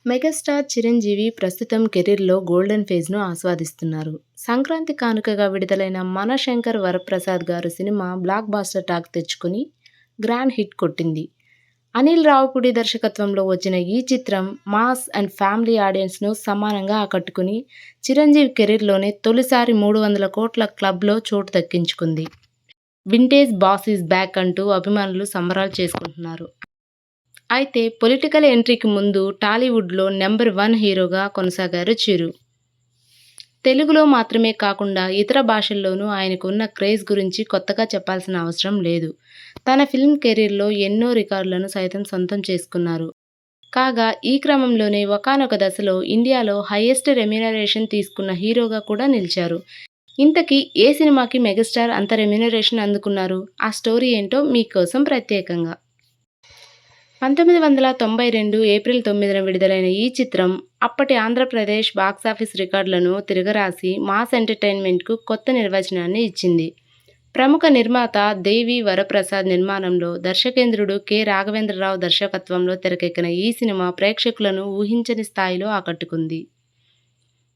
Megastar Chiranjeevi ప్రస్తుతం కెరీర్‌లో golden ఫేజ్‌ను ఆస్వాదిస్తున్నారు. Sankranti కానుకగా విడుదలైన 'మనశంకర్ వరప్రసాద్ గారు' సినిమా బ్లాక్ బస్టర్ టాక్ తెచ్చుకుని గ్రాండ్ హిట్ కొట్టింది. అనిల్ రావిపూడి దర్శకత్వంలో వచ్చిన ఈ చిత్రం మాస్ అండ్ ఫ్యామిలీ ఆడియన్స్‌ను సమానంగా ఆకట్టుకుని చిరంజీవి కెరీర్‌లోనే తొలిసారి 300 కోట్ల క్లబ్‌లో చోటు దక్కించుకుంది. వింటేజ్ బాస్ ఈజ్ బ్యాక్ అంటూ అభిమానులు సంబరాలు చేసుకుంటున్నారు. అయితే పొలిటికల్ ఎంట్రీకి ముందు టాలీవుడ్‌లో నంబర్ 1 హీరోగా కొనసాగారు చిరు. తెలుగులో మాత్రమే కాకుండా ఇతర భాషల్లోనూ ఆయనకున్న క్రేజ్ గురించి కొత్తగా చెప్పాల్సిన అవసరం లేదు. తన ఫిల్మ్ కెరీర్‌లో ఎన్నో రికార్డులను సైతం సొంతం చేసుకున్నారు. కాగా ఈ క్రమంలోనే ఒకానొక దశలో ఇండియాలో హైయెస్ట్ రెమ్యునరేషన్ తీసుకున్న హీరోగా కూడా నిలిచారు. ఇంతకీ ఏ సినిమాకి మెగాస్టార్ అంత రెమ్యునరేషన్ అందుకున్నారు? ఆ స్టోరీ ఏంటో మీకోసం ప్రత్యేకంగా. 1992 ఏప్రిల్ 9న విడుదలైన ఈ చిత్రం అప్పటి ఆంధ్రప్రదేశ్ బాక్సాఫీస్ రికార్డులను తిరగరాసి మాస్ ఎంటర్టైన్మెంట్‌కు కొత్త నిర్వచనాన్ని ఇచ్చింది. ప్రముఖ నిర్మాత దేవి వరప్రసాద్ నిర్మాణంలో దర్శకేంద్రుడు కె. రాఘవేంద్రరావు దర్శకత్వంలో తెరకెక్కిన ఈ సినిమా ప్రేక్షకులను ఊహించని స్థాయిలో ఆకట్టుకుంది.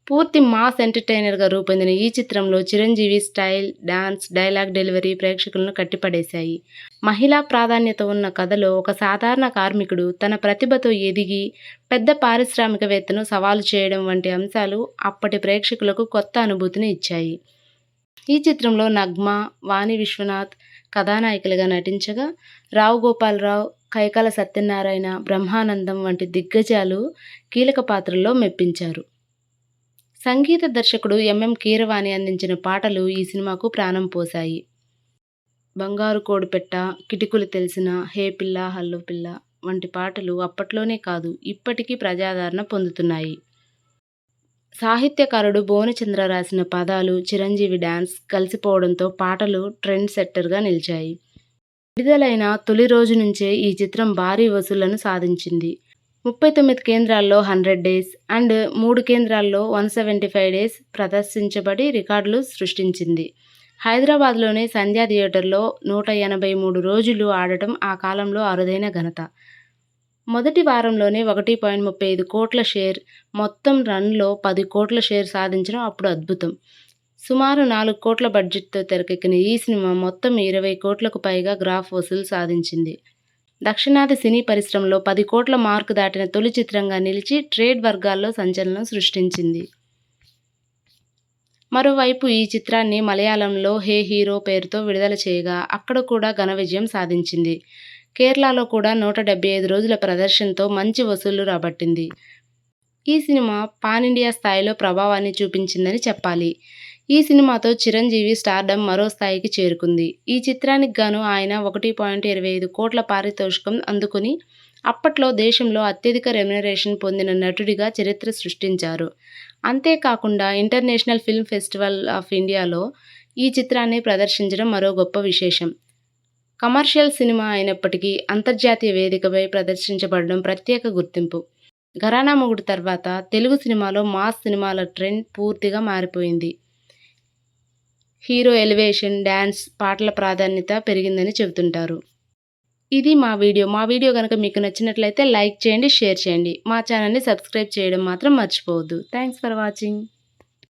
పూర్తి మాస్ ఎంటర్టైనర్‌గా రూపొందిన ఈ చిత్రంలో Chiranjeevi style, dance, dialogue delivery ప్రేక్షకులను కట్టిపడేశాయి. మహిళా ప్రాధాన్యత ఉన్న కథలో ఒక సాధారణ కార్మికుడు తన ప్రతిభతో ఎదిగి పెద్ద పారిశ్రామికవేత్తను సవాలు చేయడం వంటి అంశాలు అప్పటి ప్రేక్షకులకు కొత్త అనుభూతిని ఇచ్చాయి. ఈ చిత్రంలో నగ్మ, వాణి విశ్వనాథ్ కథానాయకులుగా నటించగా రావు గోపాలరావు, కైకాల సత్యనారాయణ, బ్రహ్మానందం వంటి దిగ్గజాలు కీలక పాత్రల్లో మెప్పించారు. సంగీత దర్శకుడు ఎం.ఎం. కీరవాణి అందించిన పాటలు ఈ సినిమాకు ప్రాణం పోశాయి. 'బంగారు కోడిపెట్ట', 'కిటుకులు తెలిసినా', 'హే పిల్ల హల్లో పిల్ల' వంటి పాటలు అప్పట్లోనే కాదు ఇప్పటికీ ప్రజాదరణ పొందుతున్నాయి. సాహిత్యకారుడు భువనచంద్ర రాసిన పదాలు, చిరంజీవి డాన్స్ కలిసిపోవడంతో పాటలు ట్రెండ్ సెట్టర్‌గా నిలిచాయి. విడుదలైన తొలి రోజు నుంచే ఈ చిత్రం భారీ వసూళ్లను సాధించింది. 39 కేంద్రాల్లో 100 డేస్ అండ్ 3 కేంద్రాల్లో 175 డేస్ ప్రదర్శించబడి రికార్డులు సృష్టించింది. హైదరాబాద్‌లోని సంధ్య థియేటర్లో 183 రోజులు ఆడటం ఆ కాలంలో అరుదైన ఘనత. మొదటి వారంలోనే 1.35 కోట్ల షేర్, మొత్తం రన్‌లో 10 కోట్ల షేర్ సాధించడం అప్పుడు అద్భుతం. సుమారు 4 కోట్ల బడ్జెట్‌తో తెరకెక్కిన ఈ సినిమా మొత్తం 20 కోట్లకు పైగా గ్రాస్ వసూలు సాధించింది. దక్షిణాది సినీ పరిశ్రమలో 10 కోట్ల మార్కు దాటిన తొలి చిత్రంగా నిలిచి ట్రేడ్ వర్గాల్లో సంచలనం సృష్టించింది. మరోవైపు ఈ చిత్రాన్ని మలయాళంలో 'హే హీరో' పేరుతో విడుదల చేయగా అక్కడ కూడా ఘన విజయం సాధించింది. కేరళలో కూడా 175 రోజుల ప్రదర్శనతో మంచి వసూళ్లు రాబట్టింది. ఈ సినిమా పాన్ ఇండియా స్థాయిలో ప్రభావాన్ని చూపించిందని చెప్పాలి. ఈ సినిమాతో చిరంజీవి స్టార్డమ్ మరో స్థాయికి చేరుకుంది. ఈ చిత్రానికి గాను ఆయన 1.25 కోట్ల పారితోషికం అందుకుని అప్పట్లో దేశంలో అత్యధిక రెమ్యునరేషన్ పొందిన నటుడిగా చరిత్ర సృష్టించారు. అంతేకాకుండా ఇంటర్నేషనల్ ఫిల్మ్ ఫెస్టివల్ ఆఫ్ ఇండియాలో ఈ చిత్రాన్ని ప్రదర్శించడం మరో గొప్ప విశేషం. కమర్షియల్ సినిమా అయినప్పటికీ అంతర్జాతీయ వేదికపై ప్రదర్శించబడడం ప్రత్యేక గుర్తింపు. ఘరానా మొగుడు తర్వాత తెలుగు సినిమాలో మాస్ సినిమాల ట్రెండ్ పూర్తిగా మారిపోయింది. హీరో ఎలివేషన్, డాన్స్, పాటల ప్రాధాన్యత పెరిగిందని చెబుతుంటారు. ఇది మా వీడియో కనుక మీకు నచ్చినట్లయితే లైక్ చేయండి, షేర్ చేయండి. మా ఛానల్ని సబ్స్క్రైబ్ చేయడం మాత్రం మర్చిపోవద్దు. Thanks for watching.